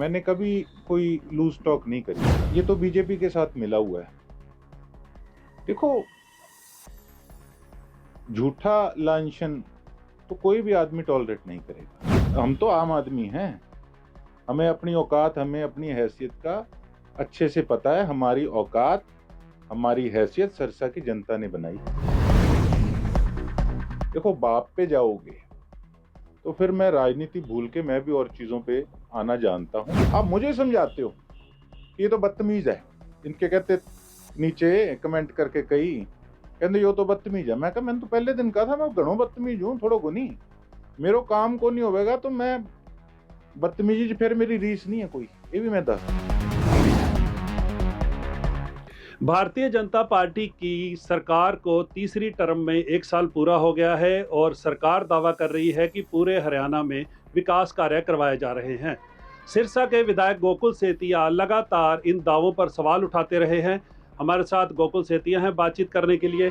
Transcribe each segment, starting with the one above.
मैंने कभी कोई लूज टॉक नहीं करी। ये तो बीजेपी के साथ मिला हुआ है। देखो, झूठा लांछन तो कोई भी आदमी टॉलरेट नहीं करेगा। हम तो आम आदमी हैं। हमें अपनी औकात, हमें अपनी हैसियत का अच्छे से पता है। हमारी औकात, हमारी हैसियत सिरसा की जनता ने बनाई। देखो, बाप पे जाओगे तो फिर मैं राजनीति भूल के मैं भी और चीजों पे आना जानता हूं। आप मुझे समझाते हो कि ये तो बदतमीज है। इनके कहते नीचे कमेंट करके कई कहते यो तो बदतमीज है। मैं कहा, मैंने तो पहले दिन कहा था मैं घणो बदतमीज हूं, थोड़ो को नहीं। मेरो काम को नहीं होगा तो मैं बदतमीजी फिर मेरी रीस नहीं है कोई। ये भी मैं दस। भारतीय जनता पार्टी की सरकार को तीसरी टर्म में 1 साल पूरा हो गया है और सरकार दावा कर रही है कि पूरे हरियाणा में विकास कार्य करवाए जा रहे हैं। सिरसा के विधायक गोकुल सेतिया लगातार इन दावों पर सवाल उठाते रहे हैं। हमारे साथ गोकुल सेतिया हैं बातचीत करने के लिए।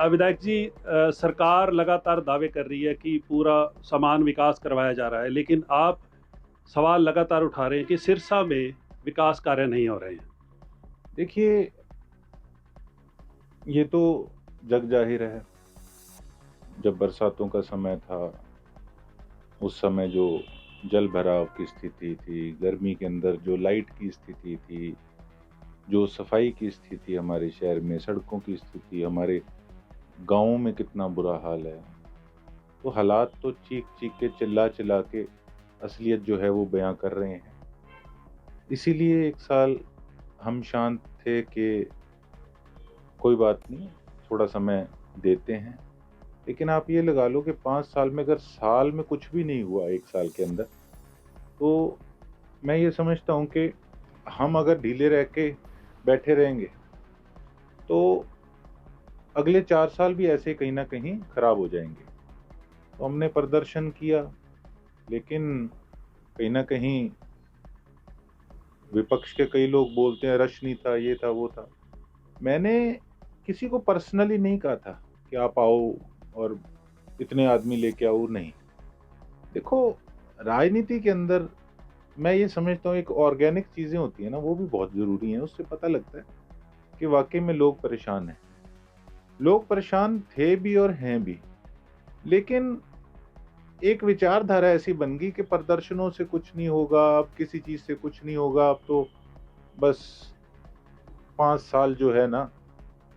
विधायक जी, सरकार लगातार दावे कर रही है कि पूरा समान विकास करवाया जा रहा है, लेकिन आप सवाल लगातार उठा रहे हैं कि सिरसा में विकास कार्य नहीं हो रहे हैं। देखिए, ये तो जग जाहिर है। जब बरसातों का समय था, उस समय जो जल भराव की स्थिति थी, गर्मी के अंदर जो लाइट की स्थिति थी, जो सफाई की स्थिति हमारे शहर में, सड़कों की स्थिति, हमारे गाँवों में कितना बुरा हाल है। तो हालात तो चीख चीख के, चिल्ला चिल्ला के असलियत जो है वो बयां कर रहे हैं। इसीलिए 1 साल हम शांत थे कि कोई बात नहीं, थोड़ा समय देते हैं। लेकिन आप ये लगा लो कि 5 साल में, अगर साल में कुछ भी नहीं हुआ 1 साल के अंदर, तो मैं ये समझता हूँ कि हम अगर ढीले रह के बैठे रहेंगे तो अगले 4 साल भी ऐसे कहीं ना कहीं खराब हो जाएंगे। तो हमने प्रदर्शन किया, लेकिन कहीं ना कहीं विपक्ष के कई लोग बोलते हैं रश नहीं था, ये था, वो था। मैंने किसी को पर्सनली नहीं कहा था कि आप आओ और इतने आदमी लेके आओ, नहीं। देखो, राजनीति के अंदर मैं ये समझता हूँ एक ऑर्गेनिक चीजें होती है ना, वो भी बहुत जरूरी है। उससे पता लगता है कि वाकई में लोग परेशान हैं। लोग परेशान थे भी और हैं भी। लेकिन एक विचारधारा ऐसी बन गई कि प्रदर्शनों से कुछ नहीं होगा, अब किसी चीज से कुछ नहीं होगा, अब तो बस 5 साल जो है ना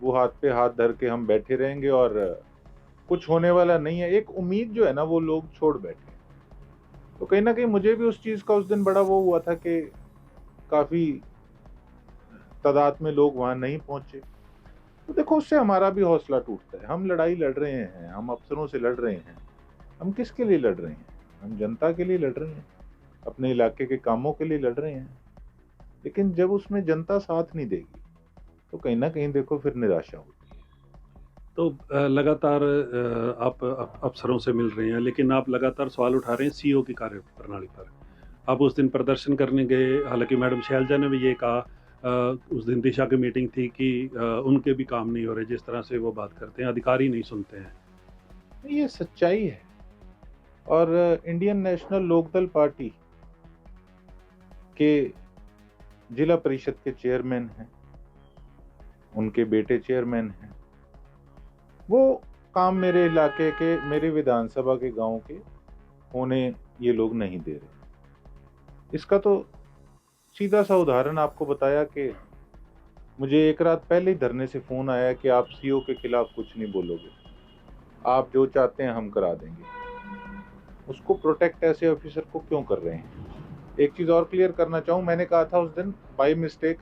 वो हाथ पे हाथ धर के हम बैठे रहेंगे और कुछ होने वाला नहीं है। एक उम्मीद जो है ना वो लोग छोड़ बैठे। तो कहीं ना कहीं मुझे भी उस चीज का उस दिन बड़ा वो हुआ था कि काफी तादाद में लोग वहां नहीं पहुंचे। तो देखो, उससे हमारा भी हौसला टूटता है। हम लड़ाई लड़ रहे हैं, हम अफसरों से लड़ रहे हैं। हम किसके लिए लड़ रहे हैं? हम जनता के लिए लड़ रहे हैं, अपने इलाके के कामों के लिए लड़ रहे हैं। लेकिन जब उसमें जनता साथ नहीं देगी तो कहीं ना कहीं देखो फिर निराशा होती है। तो लगातार आप अफसरों से मिल रहे हैं, लेकिन आप लगातार सवाल उठा रहे हैं सीईओ की कार्य प्रणाली पर। आप उस दिन प्रदर्शन करने गए, हालांकि मैडम शैलजा ने भी ये कहा, उस दिन दिशा की मीटिंग थी कि उनके भी काम नहीं हो रहे, जिस तरह से वो बात करते हैं अधिकारी नहीं सुनते हैं। ये सच्चाई है। और इंडियन नेशनल लोकदल पार्टी के जिला परिषद के चेयरमैन हैं, उनके बेटे चेयरमैन हैं। वो काम मेरे इलाके के, मेरे विधानसभा के गांव के होने ये लोग नहीं दे रहे। इसका तो सीधा सा उदाहरण आपको बताया कि मुझे एक रात पहले ही धरने से फोन आया कि आप सीईओ के खिलाफ कुछ नहीं बोलोगे, आप जो चाहते हैं हम करा देंगे। उसको प्रोटेक्ट ऐसे ऑफिसर को क्यों कर रहे हैं? एक चीज और क्लियर करना चाहूँ, मैंने कहा था उस दिन बाय मिस्टेक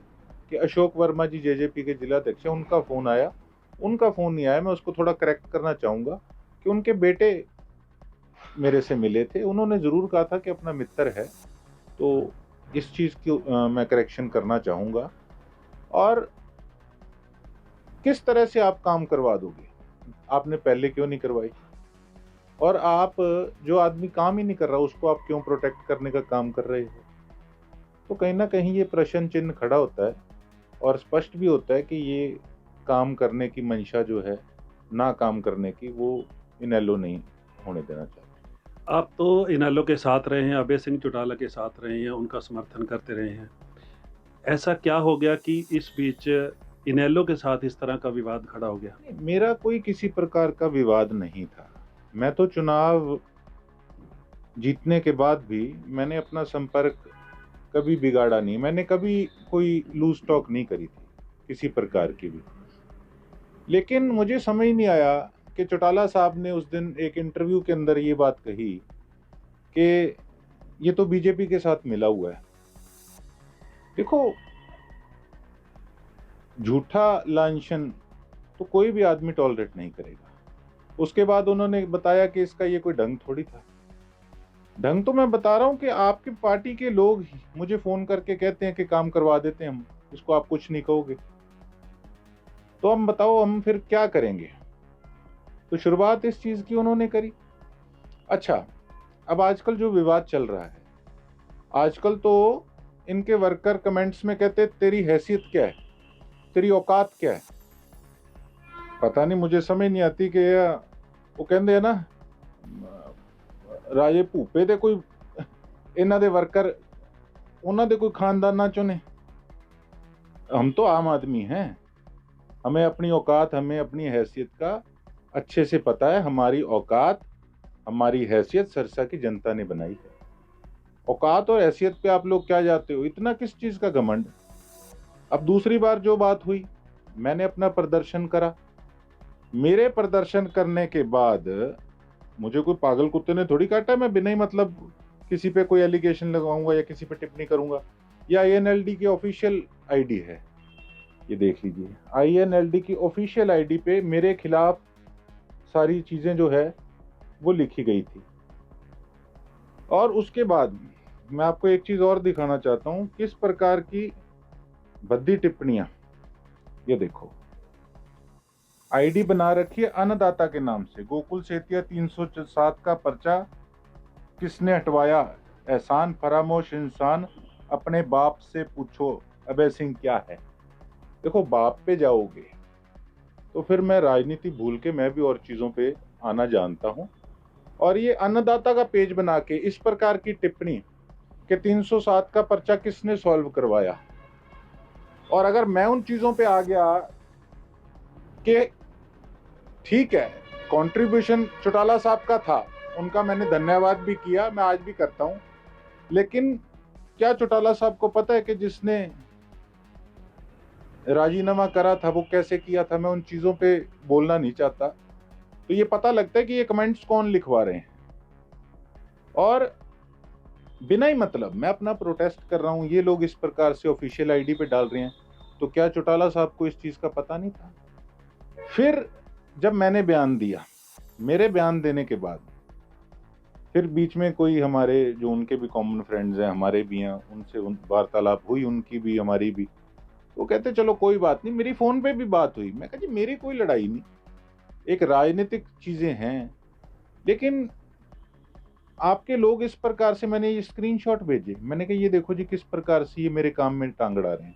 कि अशोक वर्मा जी जेजेपी के जिला अध्यक्ष हैं, उनका फोन आया। उनका फोन नहीं आया। मैं उसको थोड़ा करेक्ट करना चाहूंगा कि उनके बेटे मेरे से मिले थे। उन्होंने जरूर कहा था कि अपना मित्र है। तो इस चीज की मैं करेक्शन करना चाहूंगा। और किस तरह से आप काम करवा दोगे? आपने पहले क्यों नहीं करवाई? और आप, जो आदमी काम ही नहीं कर रहा उसको आप क्यों प्रोटेक्ट करने का काम कर रहे हो? तो कहीं ना कहीं ये प्रश्न चिन्ह खड़ा होता है और स्पष्ट भी होता है कि ये काम करने की मंशा जो है, ना काम करने की, वो इनेलो नहीं होने देना चाहते। आप तो इनेलो के साथ रहे हैं, अभय सिंह चौटाला के साथ रहे हैं, उनका समर्थन करते रहे हैं। ऐसा क्या हो गया कि इस बीच इनेलो के साथ इस तरह का विवाद खड़ा हो गया? नहीं, मेरा कोई किसी प्रकार का विवाद नहीं था। मैं तो चुनाव जीतने के बाद भी मैंने अपना संपर्क कभी बिगाड़ा नहीं। मैंने कभी कोई लूज टॉक नहीं करी थी किसी प्रकार की भी। लेकिन मुझे समझ नहीं आया कि चौटाला साहब ने उस दिन एक इंटरव्यू के अंदर ये बात कही कि ये तो बीजेपी के साथ मिला हुआ है। देखो, झूठा लांछन तो कोई भी आदमी टॉलरेट नहीं करेगा। उसके बाद उन्होंने बताया कि इसका ये कोई ढंग थोड़ी था। ढंग तो मैं बता रहा हूं कि आपकी पार्टी के लोग ही मुझे फोन करके कहते हैं कि काम करवा देते हैं हम, इसको आप कुछ नहीं कहोगे, तो हम बताओ हम फिर क्या करेंगे। तो शुरुआत इस चीज की उन्होंने करी। अच्छा, अब आजकल जो विवाद चल रहा है, आजकल तो इनके वर्कर कमेंट्स में कहते तेरी हैसियत क्या है, तेरी औकात क्या है। पता नहीं, मुझे समझ नहीं आती कि वो कहते हैं ना, राजे भूपे दे कोई इन्हां दे वर्कर उन्हां दे कोई खानदान ना चुने। हम तो आम आदमी हैं, हमें अपनी औकात, हमें अपनी हैसियत का अच्छे से पता है। हमारी औकात, हमारी हैसियत सिरसा की जनता ने बनाई है। औकात और हैसियत पे आप लोग क्या जाते हो, इतना किस चीज का घमंड। अब दूसरी बार जो बात हुई, मैंने अपना प्रदर्शन करा। मेरे प्रदर्शन करने के बाद मुझे कोई पागल कुत्ते ने थोड़ी काटा। मैं बिना ही मतलब किसी पे कोई एलिगेशन लगाऊंगा या किसी पे टिप्पणी करूंगा। ये आईएनएलडी की ऑफिशियल आईडी है, ये देख लीजिए। आईएनएलडी की ऑफिशियल आईडी पे मेरे खिलाफ सारी चीजें जो है वो लिखी गई थी। और उसके बाद मैं आपको एक चीज और दिखाना चाहता हूं, किस प्रकार की भद्दी टिप्पणियां। ये देखो, आईडी बना रखी है अन्नदाता के नाम से। गोकुल सेतिया 307 का पर्चा किसने हटवाया, एहसान फरामोश इंसान, अपने बाप से पूछो अभय सिंह क्या है। देखो, बाप पे जाओगे तो फिर मैं राजनीति भूल के मैं भी और चीजों पे आना जानता हूं। और ये अन्नदाता का पेज बना के इस प्रकार की टिप्पणी कि 307 का पर्चा किसने सॉल्व करवाया। और अगर मैं उन चीजों पे आ गया कि ठीक है, कंट्रीब्यूशन चौटाला साहब का था, उनका मैंने धन्यवाद भी किया, मैं आज भी करता हूं, लेकिन क्या चौटाला साहब को पता है कि जिसने राजीनामा करा था वो कैसे किया था। मैं उन चीजों पे बोलना नहीं चाहता। तो ये पता लगता है कि ये कमेंट्स कौन लिखवा रहे हैं। और बिना ही मतलब मैं अपना प्रोटेस्ट कर रहा हूं, ये लोग इस प्रकार से ऑफिशियल आईडी पे डाल रहे हैं। तो क्या चौटाला साहब को इस चीज का पता नहीं था? फिर जब मैंने बयान दिया, मेरे बयान देने के बाद फिर बीच में कोई हमारे जो उनके भी कॉमन फ्रेंड्स हैं, हमारे भी हैं, उनसे वार्तालाप हुई, उनकी भी हमारी भी। वो कहते चलो कोई बात नहीं। मेरी फोन पे भी बात हुई। मैं कहा जी मेरी कोई लड़ाई नहीं, एक राजनीतिक चीजें हैं, लेकिन आपके लोग इस प्रकार से, मैंने ये स्क्रीनशॉट भेजे, मैंने कहा ये देखो जी किस प्रकार से ये मेरे काम में टांग अड़ा रहे हैं।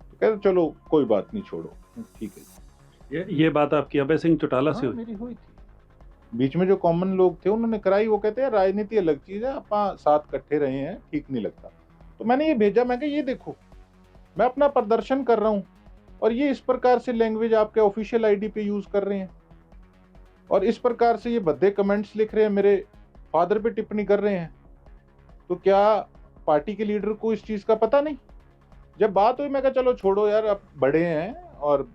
तो कहते चलो कोई बात नहीं, छोड़ो, ठीक है। ये बात आपकी अभय सिंह चौटाला से हाँ, हुई? मेरी हुई थी। बीच में जो कॉमन लोग थे उन्होंने कराई। वो कहते हैं राजनीति अलग चीज है, आप साथ इकट्ठे रहे हैं, ठीक नहीं लगता। तो मैंने ये भेजा, मैं कहा ये देखो मैं अपना प्रदर्शन कर रहा हूं और ये इस प्रकार से लैंग्वेज आपके ऑफिशियल आईडी पे यूज कर रहे हैं और इस प्रकार से ये भद्दे कमेंट्स लिख रहे हैं, मेरे फादर पे टिप्पणी कर रहे हैं। तो क्या पार्टी के लीडर को इस चीज का पता नहीं? जब बात हुई मैं कहा चलो छोड़ो यार, अब बड़े हैं और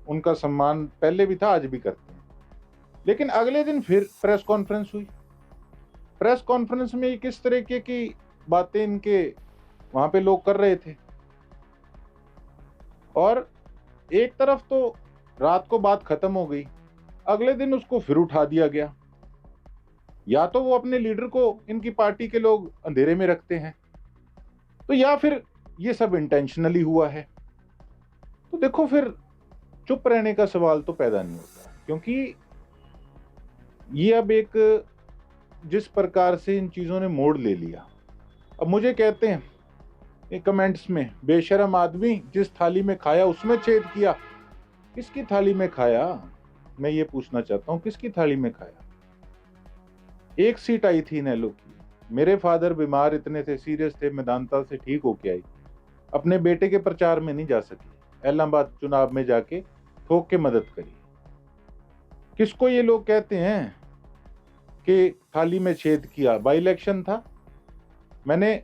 उनका सम्मान पहले भी था, आज भी करते हैं। लेकिन अगले दिन फिर प्रेस कॉन्फ्रेंस हुई। प्रेस कॉन्फ्रेंस में किस तरीके की बातें इनके वहां पे लोग कर रहे थे। और एक तरफ तो रात को बात खत्म हो गई, अगले दिन उसको फिर उठा दिया गया। या तो वो अपने लीडर को इनकी पार्टी के लोग अंधेरे में रखते हैं, तो या फिर ये सब इंटेंशनली हुआ है। तो देखो, फिर चुप रहने का सवाल तो पैदा नहीं होता, क्योंकि ये अब एक जिस प्रकार से इन चीजों ने मोड़ ले लिया। अब मुझे कहते हैं कमेंट्स में, बेशरम आदमी, जिस थाली में खाया उसमें छेद किया। किसकी थाली में खाया? मैं ये पूछना चाहता हूं, किसकी थाली में खाया? एक सीट आई थी इनेलो की। मेरे फादर बीमार इतने थे, सीरियस थे, मेदांता से ठीक होके आई, अपने बेटे के प्रचार में नहीं जा सकी, इलाहाबाद चुनाव में जाके ठोक के मदद करी। किसको ये लोग कहते हैं कि थाली में छेद किया? बाई इलेक्शन था, मैंने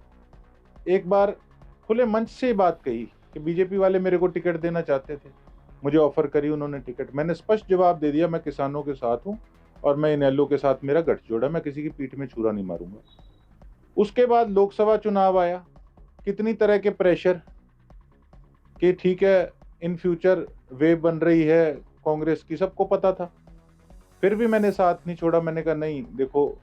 एक बार खुले मंच से बात कही कि बीजेपी वाले मेरे को टिकट देना चाहते थे, मुझे ऑफर करी उन्होंने टिकट। मैंने स्पष्ट जवाब दे दिया, मैं किसानों के साथ हूं और मैं इनेलो के साथ मेरा गठजोड़ है, मैं किसी की पीठ में छुरा नहीं मारूंगा। उसके बाद लोकसभा चुनाव आया, कितनी तरह के प्रेशर कि ठीक है इन फ्यूचर वेव बन रही है कांग्रेस की, सबको पता था, फिर भी मैंने साथ नहीं छोड़ा। मैंने कहा नहीं देखो,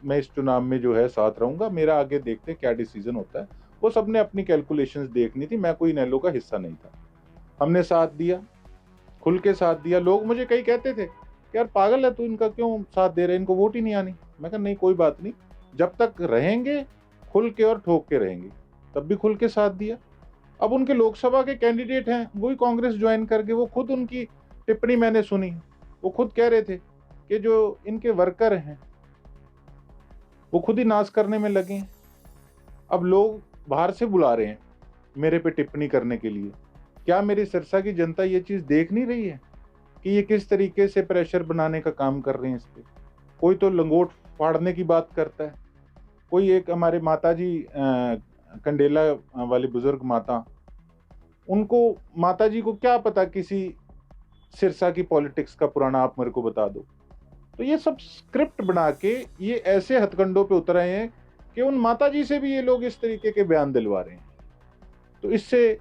मैं इस चुनाव में जो है साथ रहूंगा, मेरा आगे देखते क्या डिसीजन होता है। वो सबने अपनी कैलकुलेशंस देखनी थी, मैं कोई इनेलो का हिस्सा नहीं था। हमने साथ दिया, खुल के साथ दिया। लोग मुझे कई कहते थे कि यार पागल है तू, इनका क्यों साथ दे रहे, इनको वोट ही नहीं आनी। मैं कहा नहीं कोई बात नहीं, जब तक रहेंगे खुल के और ठोक के रहेंगे। तब भी खुल के साथ दिया। अब उनके लोकसभा के कैंडिडेट हैं, वही कांग्रेस ज्वाइन करके, वो खुद उनकी टिप्पणी मैंने सुनी, वो खुद कह रहे थे कि जो इनके वर्कर हैं वो खुद ही नाश करने में लगे हैं। अब लोग बाहर से बुला रहे हैं मेरे पे टिप्पणी करने के लिए। क्या मेरी सिरसा की जनता ये चीज देख नहीं रही है कि ये किस तरीके से प्रेशर बनाने का काम कर रहे हैं इस पे? कोई तो लंगोट फाड़ने की बात करता है, कोई एक हमारे माता जी कंडेला वाली बुजुर्ग माता, उनको माता जी को क्या पता किसी सिरसा की पॉलिटिक्स का पुराना, आप मेरे को बता दो। तो ये सब स्क्रिप्ट बना के ये ऐसे हथकंडों पे उतर आए हैं कि उन माता जी से भी ये लोग इस तरीके के बयान दिलवा रहे हैं। तो इससे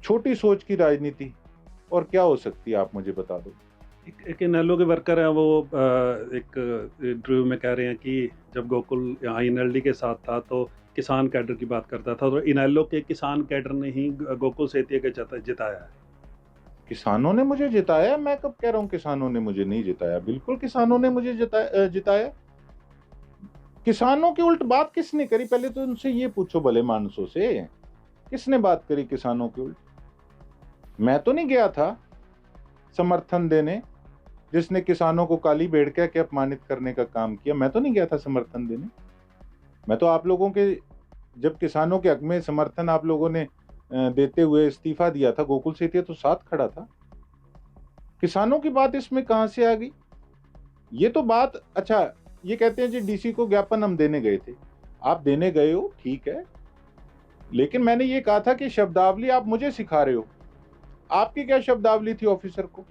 छोटी सोच की राजनीति और क्या हो सकती है, आप मुझे बता दो। एक इनेलो के वर्कर हैं, वो एक इंटरव्यू में कह रहे हैं कि जब गोकुल यहाँ इनेल्डी के साथ था तो किसान कैडर की बात करता था, तो इनेलो के किसान कैडर ने ही गोकुल सेतिया के जिताया है। किसानों ने मुझे जिताया? मैं कब कह रहा हूं किसानों ने मुझे नहीं जिताया? बिल्कुल किसानों ने मुझे जिताया। किसानों की उल्ट बात किसने करी? पहले तो उनसे ये पूछो भले मानसों से, किसने बात करी किसानों की उल्ट? मैं तो नहीं गया था समर्थन देने, जिसने किसानों को काली भेड़ कह के अपमानित करने का काम किया। मैं तो नहीं गया था समर्थन देने। मैं तो आप लोगों के, जब किसानों के हक में समर्थन आप लोगों ने देते हुए इस्तीफा दिया था, गोकुल सेतिया तो साथ खड़ा था। किसानों की बात इसमें कहां से आ गई? ये तो बात, अच्छा ये कहते हैं जी डीसी को ज्ञापन हम देने गए थे। आप देने गए हो ठीक है, लेकिन मैंने ये कहा था कि शब्दावली आप मुझे सिखा रहे हो। आपकी क्या शब्दावली थी ऑफिसर को?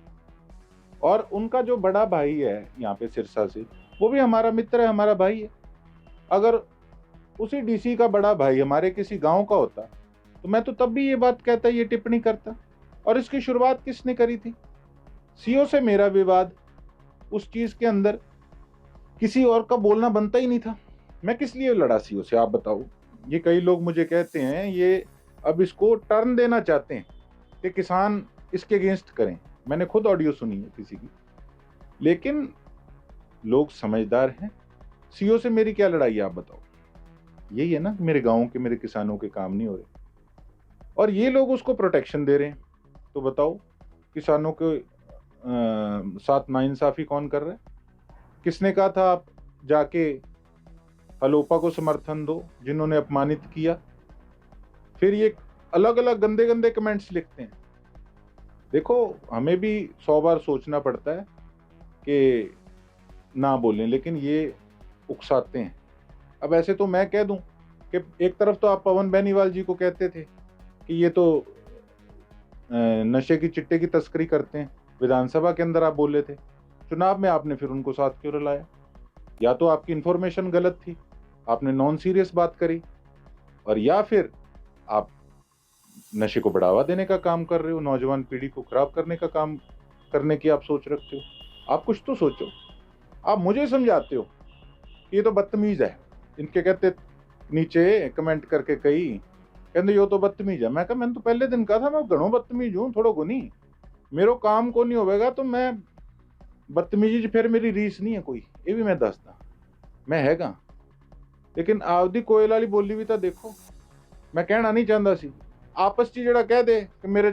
और उनका जो बड़ा भाई है यहाँ पे सिरसा से, वो भी हमारा मित्र है, हमारा भाई है। अगर उसी डीसी का बड़ा भाई हमारे किसी गांव का होता तो मैं तो तब भी ये बात कहता, ये टिप्पणी करता। और इसकी शुरुआत किसने करी थी? सीओ से मेरा विवाद, उस चीज के अंदर किसी और का बोलना बनता ही नहीं था। मैं किस लिए लड़ा सीओ से, आप बताओ। ये कई लोग मुझे कहते हैं, ये अब इसको टर्न देना चाहते हैं कि किसान इसके अगेंस्ट करें। मैंने खुद ऑडियो सुनी है किसी की, लेकिन लोग समझदार हैं। सीओ से मेरी क्या लड़ाई है, आप बताओ? यही है ना, मेरे गांव के, मेरे किसानों के काम नहीं हो रहे और ये लोग उसको प्रोटेक्शन दे रहे हैं। तो बताओ किसानों के साथ नाइंसाफी कौन कर रहा है? किसने कहा था आप जाके अलोपा को समर्थन दो, जिन्होंने अपमानित किया? फिर ये अलग अलग गंदे गंदे कमेंट्स लिखते हैं। देखो हमें भी 100 बार सोचना पड़ता है कि ना बोलें, लेकिन ये उकसाते हैं। अब ऐसे तो मैं कह दूं कि एक तरफ तो आप पवन बेनीवाल जी को कहते थे कि ये तो नशे की चिट्टे की तस्करी करते हैं, विधानसभा के अंदर आप बोले थे, चुनाव में आपने फिर उनको साथ क्यों रलाया? या तो आपकी इंफॉर्मेशन गलत थी, आपने नॉन सीरियस बात करी, और या फिर आप नशे को बढ़ावा देने का काम कर रहे हो, नौजवान पीढ़ी को खराब करने का काम करने की आप सोच रखते हो। आप कुछ तो सोचो। आप मुझे समझाते हो ये तो बदतमीज है, इनके कहते नीचे कमेंट करके कई कहते यो तो बदतमीज है। मैं कहा मैंने तो पहले दिन कहा था मैं घणो बदतमीज हूँ, थोड़ो को नहीं, मेरो काम को नहीं होगा तो मैं बदतमीजी फिर मेरी रीस नहीं है कोई, ये भी मैं दसदा मैं हैगा। लेकिन आपदी कोयल वाली बोली भी तो देखो, मैं कहना नहीं चाहता सी, आपस च जड़ा कह दे कि मेरे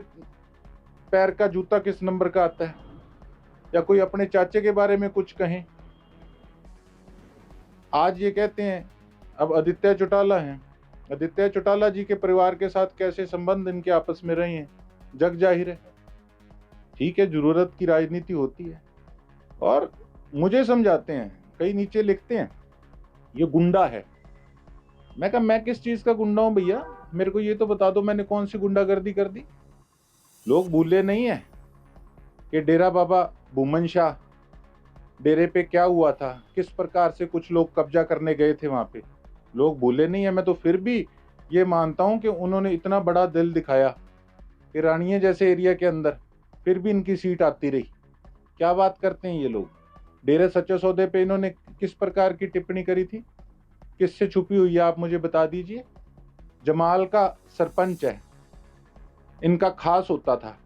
पैर का जूता किस नंबर का आता है, या कोई अपने चाचे के बारे में कुछ कहें, आज ये कहते हैं, अब आदित्य चौटाला हैं, आदित्य चौटाला जी के परिवार के साथ कैसे संबंध इनके आपस में रहे हैं जग जाहिर है। ठीक है, जरूरत की राजनीति होती है। और मुझे समझाते हैं, कई नीचे लिखते हैं ये गुंडा है। मैं कहा मैं किस चीज का गुंडा हूं भैया, मेरे को ये तो बता दो मैंने कौन सी गुंडागर्दी कर दी। लोग भूले नहीं है कि डेरा बाबा बुमन शाह डेरे पे क्या हुआ था, किस प्रकार से कुछ लोग कब्जा करने गए थे वहां पे। लोग भूले नहीं है। मैं तो फिर भी ये मानता हूं कि उन्होंने इतना बड़ा दिल दिखाया कि रानिया जैसे एरिया के अंदर फिर भी इनकी सीट आती रही। क्या बात करते हैं ये लोग। डेरे सच्चे सौदे पे इन्होंने किस प्रकार की टिप्पणी करी थी, किससे छुपी हुई है आप मुझे बता दीजिए। जमाल का सरपंच है, इनका खास होता था,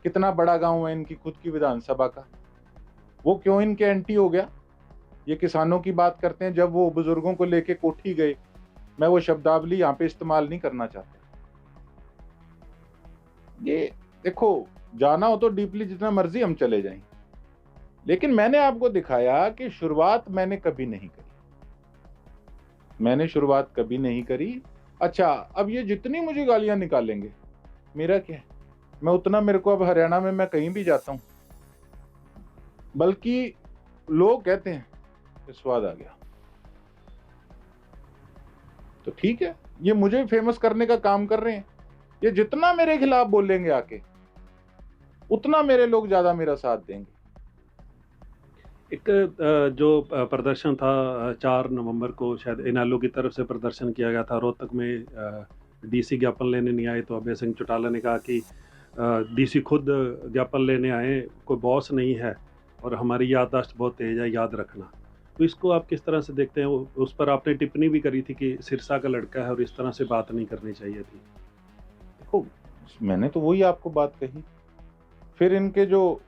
कितना बड़ा गांव है इनकी खुद की विधानसभा का, वो क्यों इनके एंटी हो गया। ये किसानों की बात करते हैं, जब वो बुजुर्गों को लेके कोठी गए, मैं वो शब्दावली यहाँ पे इस्तेमाल नहीं करना चाहता। ये देखो, जाना हो तो डीपली जितना मर्जी हम चले जाएं, लेकिन मैंने आपको दिखाया कि शुरुआत मैंने कभी नहीं करी, मैंने शुरुआत कभी नहीं करी। अच्छा, अब ये जितनी मुझे गालियां निकालेंगे मेरा क्या है, मैं उतना, मेरे को अब हरियाणा में मैं कहीं भी जाता हूं, बल्कि लोग कहते हैं कि स्वाद आ गया। तो ठीक है, ये मुझे फेमस करने का काम कर रहे हैं। ये जितना मेरे खिलाफ बोलेंगे आके, उतना मेरे लोग ज्यादा मेरा साथ देंगे। एक जो प्रदर्शन था 4 नवंबर को, शायद इनेलो की तरफ से प्रदर्शन किया गया था रोहतक में। डीसी ज्ञापन लेने नहीं आए तो अभय सिंह चौटाला ने कहा कि डीसी खुद ज्ञापन लेने आए, कोई बॉस नहीं है और हमारी याददाश्त बहुत तेज है, याद रखना। तो इसको आप किस तरह से देखते हैं? उस पर आपने टिप्पणी भी करी थी कि सिरसा का लड़का है और इस तरह से बात नहीं करनी चाहिए थी। देखो, मैंने तो वही आपको बात कही। फिर इनके जो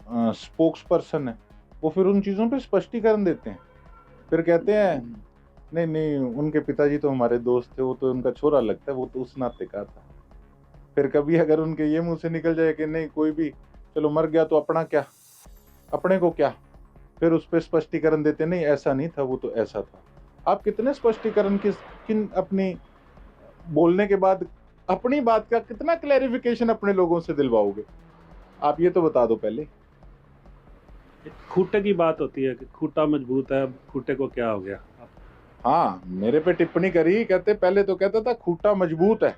स्पोक्स पर्सन है वो फिर उन चीज़ों पे स्पष्टीकरण देते हैं, फिर कहते हैं नहीं नहीं उनके पिताजी तो हमारे दोस्त थे, वो तो उनका छोरा लगता है, वो तो उस नाते का था। फिर कभी अगर उनके ये मुंह से निकल जाए कि नहीं कोई भी, चलो मर गया तो अपना क्या, अपने को क्या, फिर उस पर स्पष्टीकरण देते नहीं ऐसा नहीं था, वो तो ऐसा था। आप कितने स्पष्टीकरण किन अपनी बोलने के बाद अपनी बात का कितना क्लैरिफिकेशन अपने लोगों से दिलवाओगे, आप ये तो बता दो पहले। खूटे की बात होती है कि खूटा मजबूत है, अब खूटे को क्या हो गया। हाँ, मेरे पे टिप्पणी करी, कहते पहले तो कहता था खूटा मजबूत है,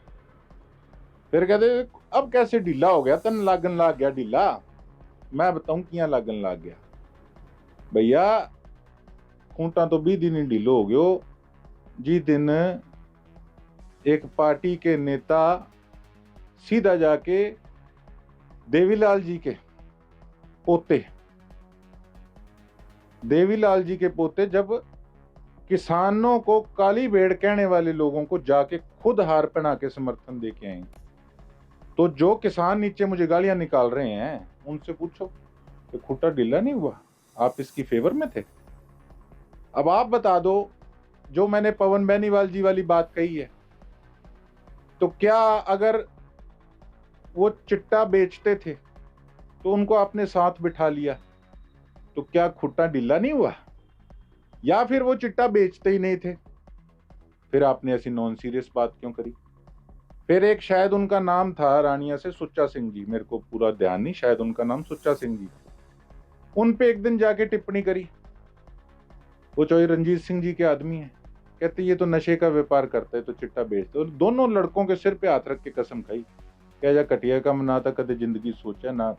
फिर कहते अब कैसे ढीला हो गया, तन लागन लाग गया ढीला। मैं बताऊं किया लागन लाग गया भैया, खूंटा तो 20 दिन ही ढीलो हो गयो जी दिन एक पार्टी के नेता सीधा जाके देवीलाल जी के पोते, देवीलाल जी के पोते जब किसानों को काली भेड़ कहने वाले लोगों को जाके खुद हार पहना के समर्थन दे के आए, तो जो किसान नीचे मुझे गालियां निकाल रहे हैं उनसे पूछो कि खूटा ढीला नहीं हुआ, आप इसकी फेवर में थे। अब आप बता दो, जो मैंने पवन बेनीवाल जी वाली बात कही है, तो क्या अगर वो चिट्टा बेचते थे तो उनको आपने साथ बिठा लिया तो क्या खुट्टा ढीला नहीं हुआ, या फिर वो चिट्टा बेचते ही नहीं थे, फिर आपने ऐसी नॉन सीरियस बात क्यों करी। फिर एक शायद उनका नाम था रानिया से सुच्चा सिंह जी, मेरे को पूरा ध्यान नहीं, शायद उनका नाम सुच्चा सिंह जी, उन पे एक दिन जाके टिप्पणी करी। वो चौधरी रंजीत सिंह जी के आदमी है, कहते ये तो नशे का व्यापार करता है तो चिट्टा बेचते, और दोनों लड़कों के सिर पे हाथ रख के कसम खाई, क्या जा कटिया का ना था कदे जिंदगी सोचा ना